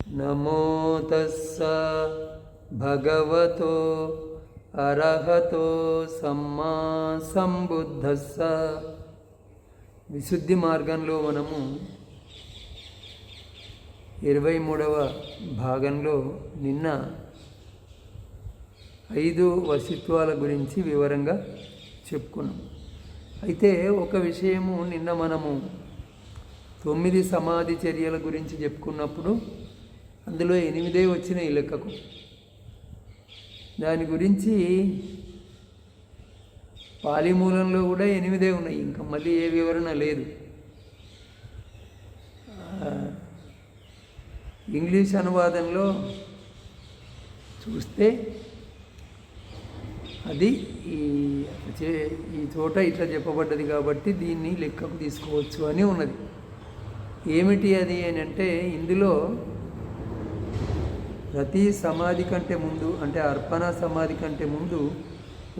నమో తస్స భగవతో అర్హతో సమ్మా సంబుద్ధస్స. విశుద్ధి మార్గంలో మనము 23వ భాగంలో నిన్న 5 వశిత్వాల గురించి వివరంగా చెప్పుకున్నాం. అయితే ఒక విషయము, నిన్న మనము 9 సమాధి చర్యల గురించి చెప్పుకున్నప్పుడు అందులో 8 వచ్చినాయి లెక్కకు. దాని గురించి పాలిమూలంలో కూడా 8 ఉన్నాయి, ఇంకా మళ్ళీ ఏ వివరణ లేదు. ఇంగ్లీష్ అనువాదంలో చూస్తే అది ఈ చోట ఇట్లా చెప్పబడ్డది కాబట్టి దీన్ని లెక్కకు తీసుకోవచ్చు అని ఉన్నది. ఏమిటి అది అని అంటే, ఇందులో ప్రతి సమాధి కంటే ముందు, అంటే అర్పణ సమాధి కంటే ముందు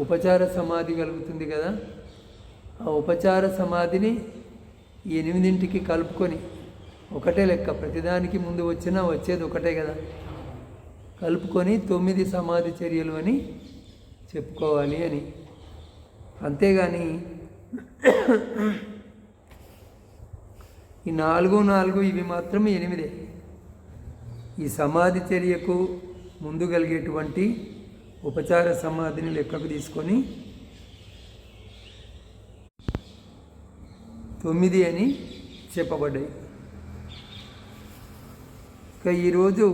ఉపచార సమాధి కలుగుతుంది కదా. ఆ ఉపచార సమాధిని 8ంటికి కలుపుకొని ఒకటే లెక్క, ప్రతిదానికి ముందు వచ్చినా వచ్చేది ఒకటే కదా, కలుపుకొని 9 సమాధి చర్యలు అని చెప్పుకోవాలి అని. అంతేగాని ఈ 4 ఇవి మాత్రం 8. ఈ సమాధి చర్యకు ముందు కలిగేటువంటి ఉపచార సమాధిని లెక్కకు తీసుకొని 9 అని చెప్పబడ్డాయి. ఇక ఈరోజు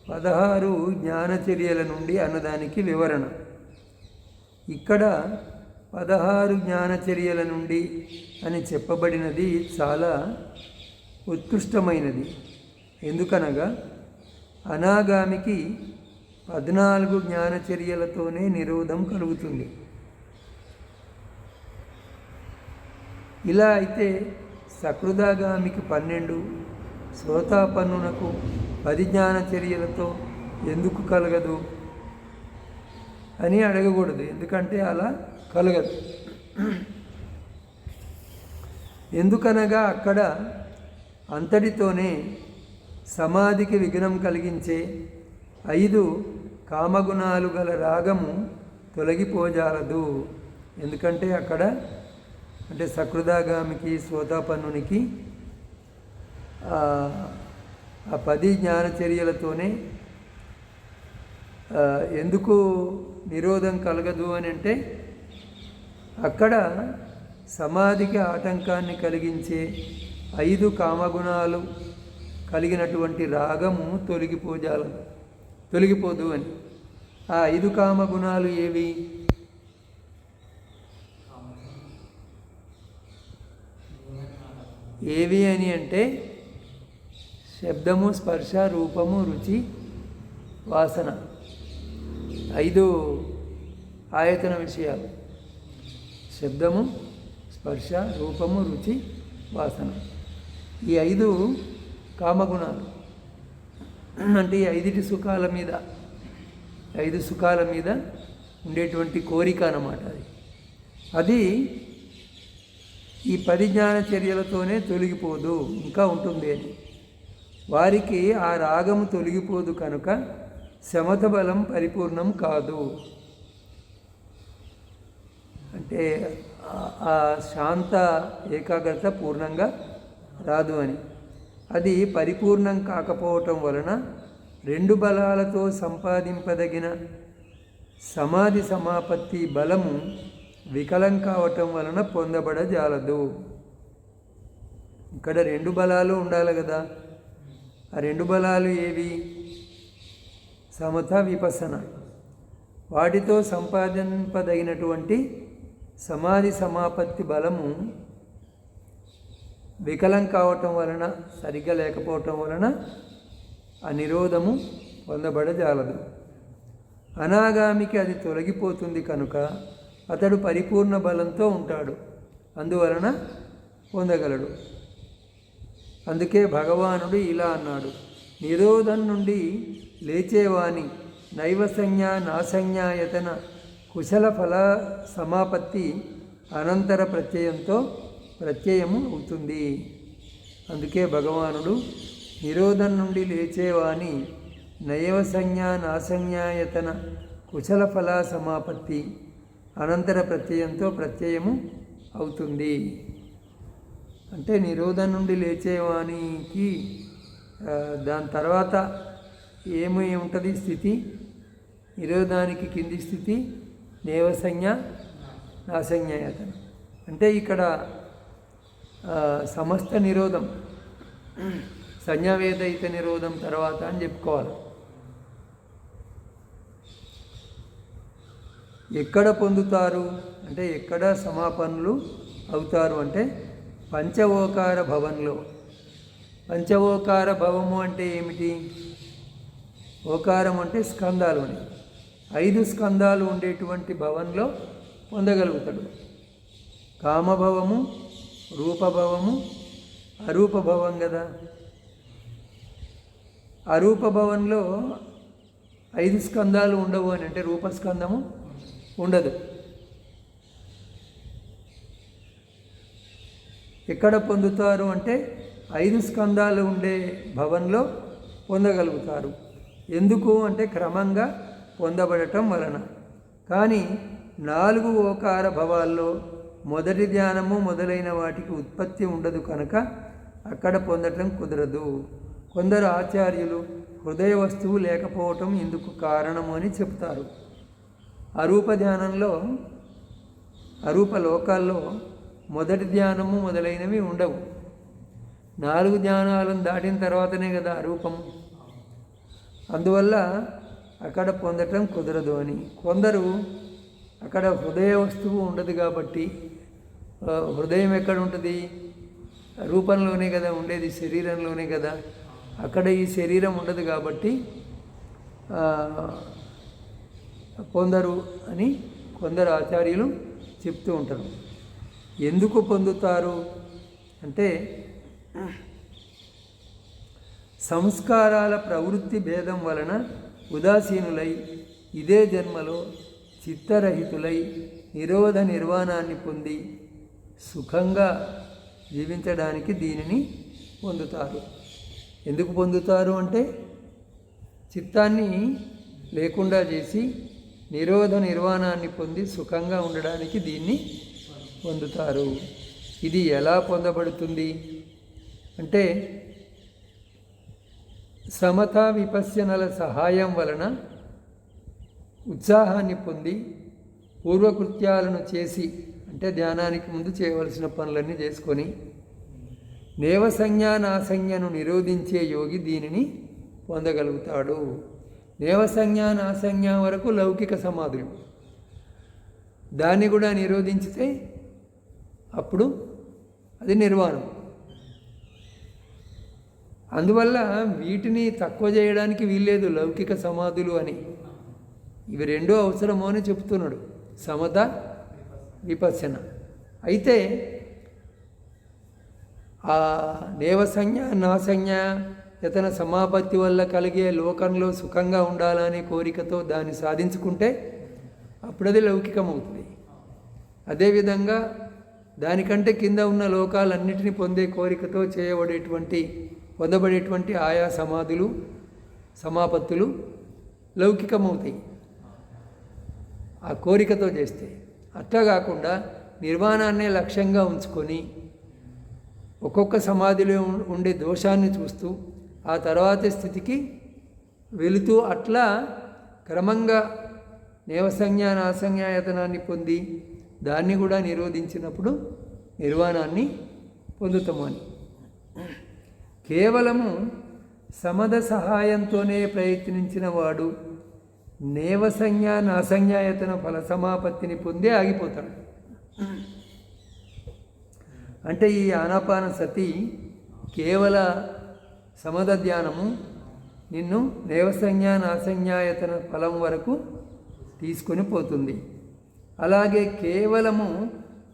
16 జ్ఞానచర్యల నుండి అన్నదానికి వివరణ. ఇక్కడ 16 జ్ఞానచర్యల నుండి అని చెప్పబడినది చాలా ఉత్కృష్టమైనది. ఎందుకనగా అనాగామికి 14 జ్ఞానచర్యలతోనే నిరోధం కలుగుతుంది. ఇలా అయితే సకృదాగామికి 12, శ్రోతాపన్నునకు 10 జ్ఞానచర్యలతో ఎందుకు కలగదు అని అడగకూడదు. ఎందుకంటే అలా కలగదు. ఎందుకనగా అక్కడ అంతటితోనే సమాధికి విఘ్నం కలిగించే 5 కామగుణాలు గల రాగము తొలగిపోజాలదు. ఎందుకంటే అక్కడ, అంటే సకృదాగామికి శ్రోతాపన్నునికి ఆ 10 జ్ఞానచర్యలతోనే ఎందుకు నిరోధం కలగదు అని అంటే, అక్కడ సమాధికి ఆటంకాన్ని కలిగించే 5 కామగుణాలు కలిగినటువంటి రాగము తొలగిపోదు అని. ఆ 5 కామగుణాలు ఏవి? ఏవి అని అంటే, శబ్దము, స్పర్శ, రూపము, రుచి, వాసన. 5 ఆయతన విషయాలు: శబ్దము, స్పర్శ, రూపము, రుచి, వాసన. ఈ 5 కామగుణాలు. అంటే ఈ 5 సుఖాల మీద, 5 సుఖాల మీద ఉండేటువంటి కోరిక అన్నమాట. అది ఈ 10 జ్ఞానచర్యలతోనే తొలగిపోదు, ఇంకా ఉంటుంది అని. వారికి ఆ రాగము తొలగిపోదు కనుక శమత బలం పరిపూర్ణం కాదు. అంటే ఆ శాంత ఏకాగ్రత పూర్ణంగా రాదు అని. అది పరిపూర్ణం కాకపోవటం వలన 2 బలాలతో సంపాదింపదగిన సమాధి సమాపత్తి బలము వికలం కావటం వలన పొందబడజాలదు. ఇక్కడ 2 బలాలు ఉండాలి కదా. ఆ 2 బలాలు ఏవి? సమత, విపసన. వాటితో సంపాదింపదగినటువంటి సమాధి సమాపత్తి బలము వికలం కావటం వలన, సరిగ్గా లేకపోవటం వలన ఆ నిరోధము పొందబడజాలదు. అనాగామికి అది తొలగిపోతుంది కనుక అతడు పరిపూర్ణ బలంతో ఉంటాడు, అందువలన పొందగలడు. అందుకే భగవానుడు ఇలా అన్నాడు: నిరోధం నుండి లేచేవాని నైవసంజ్ఞ నాసంజ్ఞాయతన కుశల ఫల సమాపత్తి అనంతర ప్రత్యయము అవుతుంది. అందుకే భగవానుడు నిరోధం నుండి లేచేవాని నైవ సంజ్ఞా నాసంజ్ఞాయతన కుశల ఫల సమాపత్తి అనంతర ప్రత్యయంతో ప్రత్యయము అవుతుంది. అంటే నిరోధం నుండి లేచేవానికి దాని తర్వాత ఏమి ఉంటుంది స్థితి? నిరోధానికి కింది స్థితి నేవసంజ్ఞ నాసంజ్ఞాయతన. అంటే ఇక్కడ సమస్త నిరోధం సంజ్ఞావేదయిత నిరోధం తర్వాత అని చెప్పుకోవాలి. ఎక్కడ పొందుతారు అంటే ఎక్కడ సమాపన్నులు అవుతారు అంటే పంచవోకార భవంలో. పంచవోకార భవము అంటే ఏమిటి? ఓకారం అంటే స్కందాలు అని 5 స్కందాలు ఉండేటువంటి భవంలో పొందగలుగుతాడు. కామభవము, రూపభవము, అరూపభవం కదా. అరూపభవంలో 5 స్కందాలు ఉండవు అని అంటే రూపస్కందము ఉండదు. ఎక్కడ పొందుతారు అంటే 5 స్కందాలు ఉండే భవంలో పొందగలుగుతారు. ఎందుకు అంటే క్రమంగా పొందబడటం వలన. కానీ 4 ఓకార భవాల్లో మొదటి ధ్యానము మొదలైన వాటికి ఉత్పత్తి ఉండదు కనుక అక్కడ పొందటం కుదరదు. కొందరు ఆచార్యులు హృదయ వస్తువు లేకపోవటం ఇందుకు కారణము అని చెప్తారు. అరూప ధ్యానంలో అరూప లోకాల్లో మొదటి ధ్యానము మొదలైనవి ఉండవు. 4 ధ్యానాలను దాటిన తర్వాతనే కదా అరూపము. అందువల్ల అక్కడ పొందటం కుదరదు అని. కొందరు అక్కడ హృదయ వస్తువు ఉండదు కాబట్టి, హృదయం ఎక్కడ ఉంటుంది? రూపంలోనే కదా ఉండేది, శరీరంలోనే కదా. అక్కడ ఈ శరీరం ఉండదు కాబట్టి పొందరు అని కొందరు ఆచార్యులు చెప్తూ ఉంటారు. ఎందుకు పొందుతారు అంటే సంస్కారాల ప్రవృత్తి భేదం వలన ఉదాసీనులై ఇదే జన్మలో చిత్తరహితులై నిరోధ నిర్వాణాన్ని పొంది సుఖంగా జీవించడానికి దీనిని పొందుతారు. ఎందుకు పొందుతారు అంటే చిత్తాన్ని లేకుండా చేసి నిరోధ నిర్వాణాన్ని పొంది సుఖంగా ఉండడానికి దీన్ని పొందుతారు. ఇది ఎలా పొందబడుతుంది అంటే సమతా విపశ్యనల సహాయం వలన ఉత్సాహాన్ని పొంది పూర్వకృత్యాలను చేసి అంటే ధ్యానానికి ముందు చేయవలసిన పనులన్నీ చేసుకొని నేవసంజ్ఞా నాసంజ్ఞను నిరోధించే యోగి దీనిని పొందగలుగుతాడు. నేవసంజ్ఞా నాసంజ్ఞ వరకు లౌకిక సమాధులు, దాన్ని కూడా నిరోధించితే అప్పుడు అది నిర్వాణం. అందువల్ల వీటిని తక్కువ చేయడానికి వీల్లేదు లౌకిక సమాధులు అని. ఇవి రెండూ అవసరమో అని చెప్తున్నాడు, సమత విపశ్యన. అయితే ఆ నేవసంజ్ఞ నాసంజ్ఞ యతన సమాపత్తి వల్ల కలిగే లోకంలో సుఖంగా ఉండాలనే కోరికతో దాన్ని సాధించుకుంటే అప్పుడు అది లౌకికమవుతుంది. అదేవిధంగా దానికంటే కింద ఉన్న లోకాలన్నిటినీ పొందే కోరికతో పొందబడేటువంటి ఆయా సమాధులు సమాపత్తులు లౌకికమవుతాయి ఆ కోరికతో చేస్తే. అట్లా కాకుండా నిర్వాణాన్నే లక్ష్యంగా ఉంచుకొని ఒక్కొక్క సమాధిలో ఉండే దోషాన్ని చూస్తూ ఆ తర్వాతి స్థితికి వెళుతూ అట్లా క్రమంగా నేవసంజ్ఞా నాసంజ్ఞాయతనాన్ని పొంది దాన్ని కూడా నిరోధించినప్పుడు నిర్వాణాన్ని పొందుతాము అని. కేవలము సమద సహాయంతోనే ప్రయత్నించిన వాడు నేవసంజ్ఞా నాసంజ్ఞాయతన ఫల సమాపత్తిని పొందే ఆగిపోతాడు. అంటే ఈ ఆనాపాన సతి కేవల సమద ధ్యానము నిన్ను నేవసంజ్ఞా నాసంజ్ఞాయతన ఫలం వరకు తీసుకొని పోతుంది. అలాగే కేవలము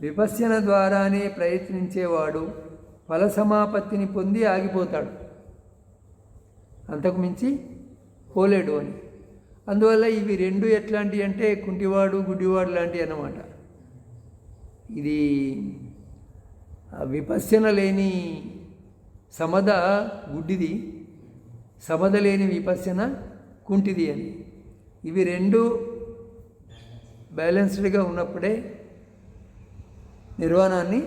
విపశ్యన ద్వారానే ప్రయత్నించేవాడు ఫల సమాపత్తిని పొంది ఆగిపోతాడు, అంతకు మించి పోలేడు అని. అందువల్ల ఇవి రెండు ఎట్లాంటివి అంటే కుంటివాడు గుడ్డివాడు లాంటివి అన్నమాట. ఇది విపశ్యన లేని సమద గుడ్డిది, సమద లేని విపశ్యన కుంటిది అని. ఇవి రెండు బ్యాలెన్స్డ్గా ఉన్నప్పుడే నిర్వాణాన్ని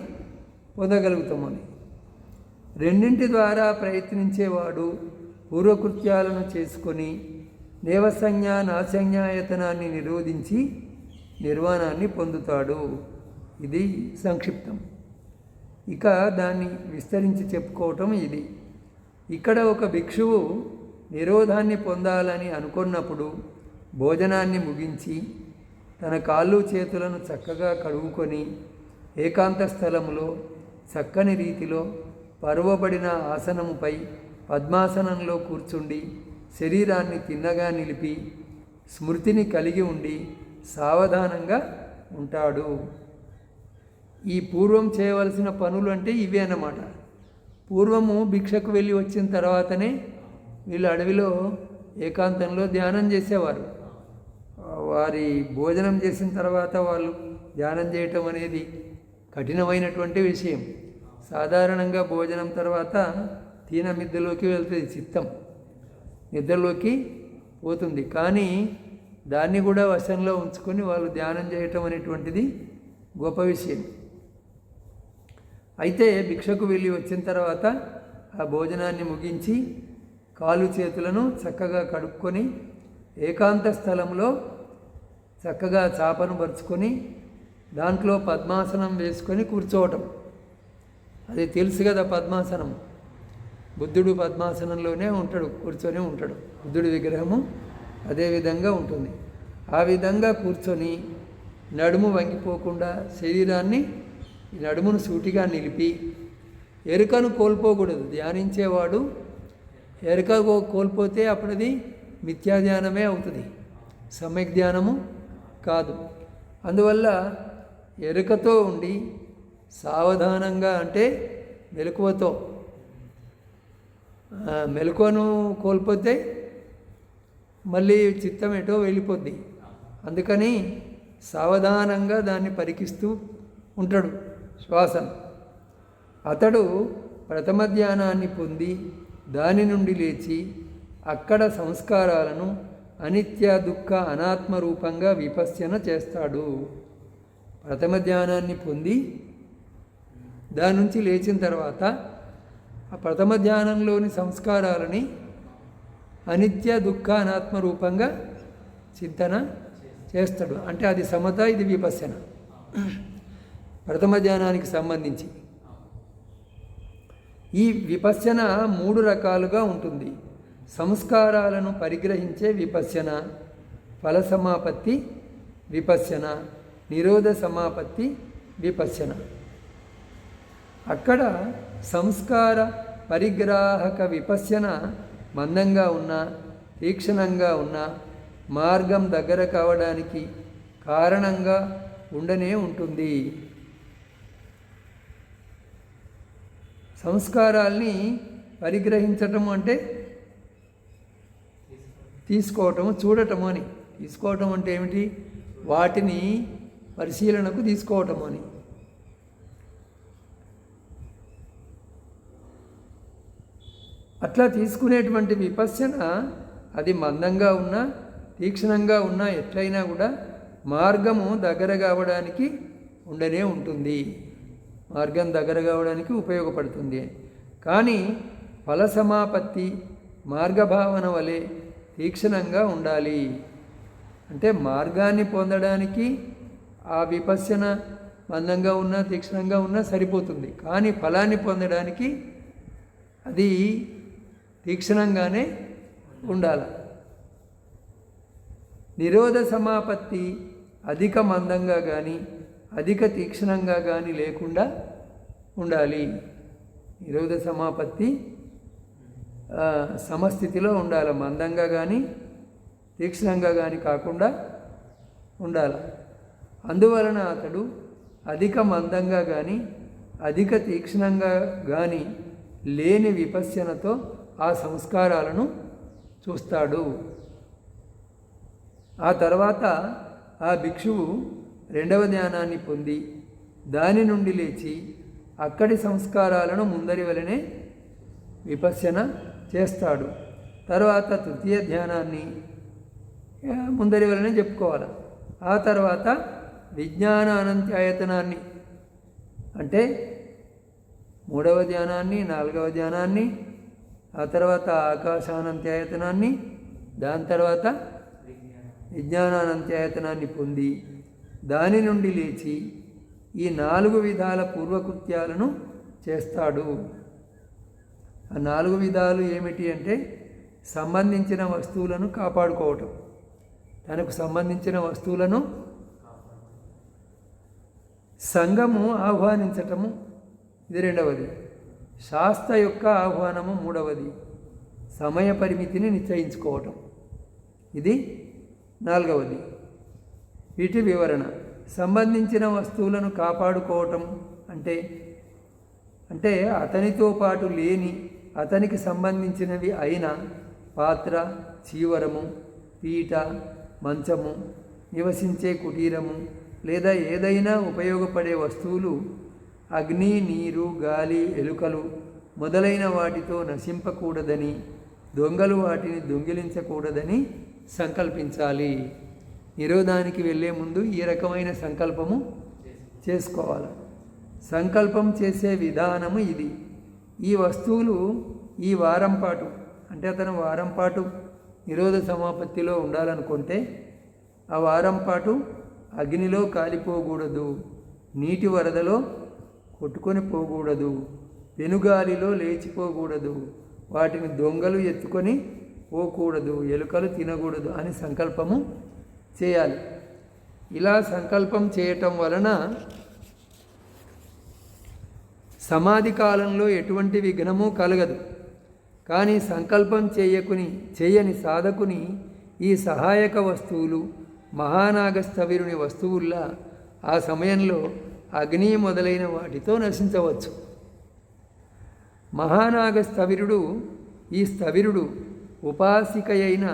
పొందగలుగుతామని. రెండింటి ద్వారా ప్రయత్నించేవాడు పూర్వకృత్యాలను చేసుకొని దేవసంజ్ఞ నాసంజ్ఞాయతనాన్ని నిరోధించి నిర్వాణాన్ని పొందుతాడు. ఇది సంక్షిప్తం. ఇక దాన్ని విస్తరించి చెప్పుకోవటం ఇది. ఇక్కడ ఒక భిక్షువు నిరోధాన్ని పొందాలని అనుకున్నప్పుడు భోజనాన్ని ముగించి తన కాళ్ళు చేతులను చక్కగా కడుగుకొని ఏకాంత స్థలములో చక్కని రీతిలో పరువబడిన ఆసనముపై పద్మాసనంలో కూర్చుండి శరీరాన్ని తిన్నగా నిలిపి స్మృతిని కలిగి ఉండి సావధానంగా ఉంటాడు. ఈ పూర్వం చేయవలసిన పనులు అంటే ఇవే అన్నమాట. పూర్వము భిక్షకు వెళ్ళి వచ్చిన తర్వాతనే వీళ్ళు అడవిలో ఏకాంతంలో ధ్యానం చేసేవారు. వారి భోజనం చేసిన తర్వాత వాళ్ళు ధ్యానం చేయటం అనేది కఠినమైనటువంటి విషయం. సాధారణంగా భోజనం తర్వాత నిద్రలోకి వెళ్తుంది, చిత్తం నిద్రలోకి పోతుంది. కానీ దాన్ని కూడా వశంలో ఉంచుకొని వాళ్ళు ధ్యానం చేయటం అనేటువంటిది గొప్ప విషయం. అయితే భిక్షకు వెళ్ళి వచ్చిన తర్వాత ఆ భోజనాన్ని ముగించి కాలు చేతులను చక్కగా కడుక్కొని ఏకాంత స్థలంలో చక్కగా చాపను పరుచుకొని దాంట్లో పద్మాసనం వేసుకొని కూర్చోవటం. అది తెలుసు కదా, పద్మాసనం. బుద్ధుడు పద్మాసనంలోనే ఉంటాడు, కూర్చొని ఉంటాడు. బుద్ధుడి విగ్రహము అదే విధంగా ఉంటుంది. ఆ విధంగా కూర్చొని నడుము వంగిపోకుండా శరీరాన్ని నడుమును సూటిగా నిలిపి ఎరుకను కోల్పోకూడదు. ధ్యానించేవాడు ఎరుక కోల్పోతే అప్పుడు అది మిథ్యా ధ్యానమే అవుతుంది, సమ్యక్ ధ్యానము కాదు. అందువల్ల ఎరుకతో ఉండి సావధానంగా, అంటే మెలకువతో. మెలకువను కోల్పోతే మళ్ళీ చిత్తం ఎటో వెళ్ళిపోద్ది. అందుకని సావధానంగా దాన్ని పరికిస్తూ ఉంటాడు శ్వాసను. అతడు ప్రథమ ధ్యానాన్ని పొంది దాని నుండి లేచి అక్కడ సంస్కారాలను అనిత్య దుఃఖ అనాత్మ రూపంగా విపశ్యన చేస్తాడు. ప్రథమ ధ్యానాన్ని పొంది దాని నుంచి లేచిన తర్వాత ఆ ప్రథమ ధ్యానంలోని సంస్కారాలని అనిత్య దుఃఖ అనాత్మ రూపంగా చింతన చేస్తాడు. అంటే అది సమత, ఇది విపశ్యన. ప్రథమ ధ్యానానికి సంబంధించి ఈ విపశ్యన 3 రకాలుగా ఉంటుంది. సంస్కారాలను పరిగ్రహించే విపశ్యన, ఫల సమాపత్తి విపశ్యన, నిరోధ సమాపత్తి విపశ్యన. అక్కడ సంస్కార పరిగ్రాహక విపశ్యన మందంగా ఉన్నా, తీక్షణంగా ఉన్నా మార్గం దగ్గర కావడానికి కారణంగా ఉండనే ఉంటుంది. సంస్కారాల్ని పరిగ్రహించటం అంటే తీసుకోవటము, చూడటము అని. తీసుకోవటం అంటే ఏమిటి? వాటిని పరిశీలనకు తీసుకోవటం అని. అట్లా తీసుకునేటువంటి విపశ్యన అది మందంగా ఉన్నా, తీక్షణంగా ఉన్నా, ఎట్లయినా కూడా మార్గము దగ్గర కావడానికి ఉండనే ఉంటుంది. మార్గం దగ్గర కావడానికి ఉపయోగపడుతుంది. కానీ ఫల సమాపత్తి మార్గభావన వలె తీక్షణంగా ఉండాలి. అంటే మార్గాన్ని పొందడానికి ఆ విపశ్యన మందంగా ఉన్నా, తీక్షణంగా ఉన్నా సరిపోతుంది. కానీ ఫలాన్ని పొందడానికి అది తీక్షణంగానే ఉండాలి. నిరోధ సమాపత్తి అధిక మందంగా కానీ అధిక తీక్షణంగా కానీ లేకుండా ఉండాలి. నిరోధ సమాపత్తి సమస్థితిలో ఉండాలి. మందంగా కానీ తీక్షణంగా కానీ కాకుండా ఉండాలి. అందువలన అతడు అధిక మందంగా కానీ అధిక తీక్షణంగా కానీ లేని విపశ్యనతో ఆ సంస్కారాలను చూస్తాడు. ఆ తర్వాత ఆ భిక్షువు రెండవ ధ్యానాన్ని పొంది దాని నుండి లేచి అక్కడి సంస్కారాలను ముందరి వలనే విపశ్యన చేస్తాడు. తర్వాత తృతీయ ధ్యానాన్ని ముందరి వలనే చెప్పుకోవాలి. ఆ తర్వాత విజ్ఞాన అనంత్యాయతనాన్ని అంటే 3వ ధ్యానాన్ని, 4వ ధ్యానాన్ని, ఆ తర్వాత ఆకాశానంత్యాయతనాన్ని, దాని తర్వాత విజ్ఞానానంత్యాయతనాన్ని పొంది దాని నుండి లేచి ఈ 4 విధాల పూర్వకృత్యాలను చేస్తాడు. ఆ 4 విధాలు ఏమిటి అంటే సంబంధించిన వస్తువులను కాపాడుకోవటం, తనకు సంబంధించిన వస్తువులను సంఘము ఆహ్వానించటము, ఇది 2వది. శాస్త్ర యొక్క ఆహ్వానము 3వది. సమయ పరిమితిని నిశ్చయించుకోవటం, ఇది 4వది. వీటి వివరణ. సంబంధించిన వస్తువులను కాపాడుకోవటం అంటే అతనితో పాటు లేని, అతనికి సంబంధించినవి అయిన పాత్ర, చీవరము, పీట, మంచము, నివసించే కుటీరము లేదా ఏదైనా ఉపయోగపడే వస్తువులు అగ్ని, నీరు, గాలి, ఎలుకలు మొదలైన వాటితో నశింపకూడదని, దొంగలు వాటిని దొంగిలించకూడదని సంకల్పించాలి. నిరోధానికి వెళ్ళే ముందు ఈ రకమైన సంకల్పము చేసుకోవాలి. సంకల్పం చేసే విధానము ఇది. ఈ వస్తువులు ఈ వారం పాటు అంటే అతను వారం పాటు నిరోధ సమాపత్తిలో ఉండాలనుకుంటే ఆ వారం పాటు అగ్నిలో కాలిపోకూడదు, నీటి వరదలో కొట్టుకొని పోకూడదు, పెనుగాలిలో లేచిపోకూడదు, వాటిని దొంగలు ఎత్తుకొని పోకూడదు, ఎలుకలు తినకూడదు అని సంకల్పము చేయాలి. ఇలా సంకల్పం చేయటం వలన సమాధి కాలంలో ఎటువంటి విఘ్నము కలగదు. కానీ సంకల్పం చేయని సాధకుని ఈ సహాయక వస్తువులు మహానాగస్థవిరుని వస్తువుల్లా ఆ సమయంలో అగ్ని మొదలైన వాటితో నశించవచ్చు. మహానాగస్థవిరుడు ఈ స్థవిరుడు ఉపాసికయైన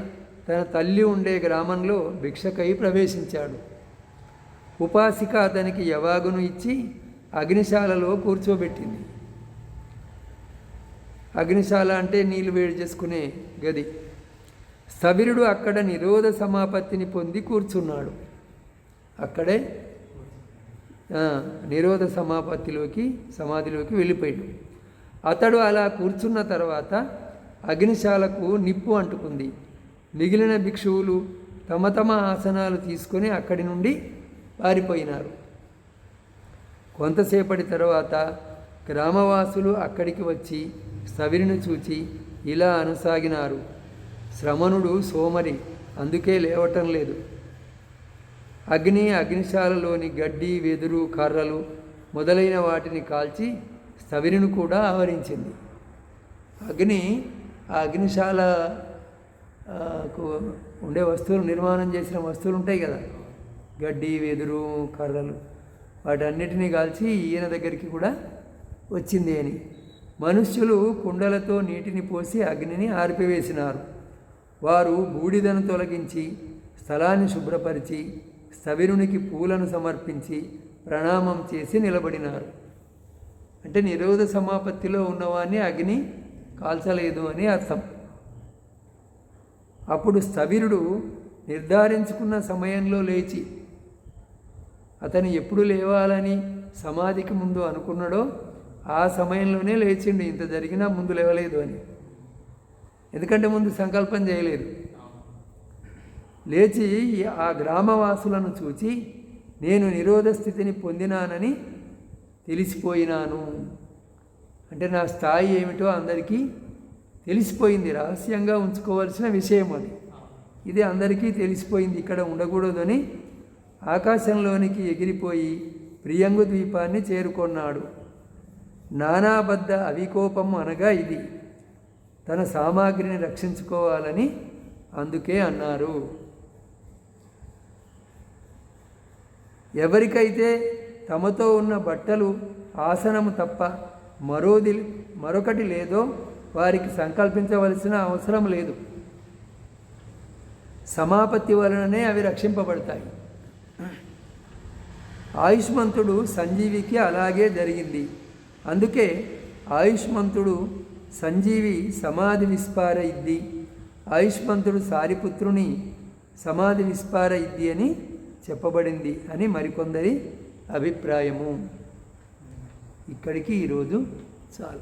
తన తల్లి ఉండే గ్రామంలో భిక్షకై ప్రవేశించాడు. ఉపాసిక అతనికి యవాగును ఇచ్చి అగ్నిశాలలో కూర్చోబెట్టింది. అగ్నిశాల అంటే నీళ్లు వేడి చేసుకునే గది. స్థవిరుడు అక్కడ నిరోధ సమాపత్తిని పొంది కూర్చున్నాడు. అక్కడే నిరోధ సమాధిలోకి వెళ్ళిపోయాడు. అతడు అలా కూర్చున్న తర్వాత అగ్నిశాలకు నిప్పు అంటుకుంది. మిగిలిన భిక్షువులు తమ తమ ఆసనాలు తీసుకొని అక్కడి నుండి పారిపోయినారు. కొంతసేపటి తర్వాత గ్రామవాసులు అక్కడికి వచ్చి స్థవిరుని చూచి ఇలా అనసాగినారు: శ్రమణుడు సోమరి, అందుకే లేవటం లేదు. అగ్నిశాలలోని గడ్డి, వెదురు, కర్రలు మొదలైన వాటిని కాల్చి స్థవిరుని కూడా ఆవరించింది. అగ్ని ఆ అగ్నిశాల ఉండే వస్తువులు, నిర్మాణం చేసిన వస్తువులు ఉంటాయి కదా, గడ్డి, వెదురు, కర్రలు, వాటన్నిటినీ కాల్చి ఈయన దగ్గరికి కూడా వచ్చింది అని. మనుష్యులు కుండలతో నీటిని పోసి అగ్నిని ఆర్పివేసినారు. వారు బూడిదను తొలగించి స్థలాన్ని శుభ్రపరిచి స్థవిరునికి పూలను సమర్పించి ప్రణామం చేసి నిలబడినారు. అంటే నిరోధ సమాపత్తిలో ఉన్నవాన్ని అగ్ని కాల్చలేదు అని అర్థం. అప్పుడు స్థవిరుడు నిర్ధారించుకున్న సమయంలో లేచి, అతను ఎప్పుడు లేవాలని సమాధికి ముందు అనుకున్నాడో ఆ సమయంలోనే లేచిండు. ఇంత జరిగినా ముందు లేవలేదు అని, ఎందుకంటే ముందు సంకల్పం చేయలేదు. లేచి ఆ గ్రామవాసులను చూచి నేను నిరోధ స్థితిని పొందినానని తెలిసిపోయినాను. అంటే నా స్థాయి ఏమిటో అందరికీ తెలిసిపోయింది. రహస్యంగా ఉంచుకోవాల్సిన విషయం అది. ఇది అందరికీ తెలిసిపోయింది, ఇక్కడ ఉండకూడదని ఆకాశంలోనికి ఎగిరిపోయి ప్రియంగు ద్వీపాన్ని చేరుకొన్నాడు. నానాబద్ధ అవికోపం అనగా ఇది. తన సామాగ్రిని రక్షించుకోవాలని అందుకే అన్నారు. ఎవరికైతే తమతో ఉన్న బట్టలు, ఆసనము తప్ప మరొకటి లేదో వారికి సంకల్పించవలసిన అవసరం లేదు. సమాపత్తి వలననే అవి రక్షింపబడతాయి. ఆయుష్మంతుడు సంజీవికి అలాగే జరిగింది. అందుకే ఆయుష్మంతుడు సంజీవి సమాధి విస్పార ఇద్ది, ఆయుష్మంతుడు సారిపుత్రుని సమాధి విస్పార ఇద్ది అని చెప్పబడింది అని మరికొందరి అభిప్రాయము. ఇక్కడికి ఈరోజు చాలు.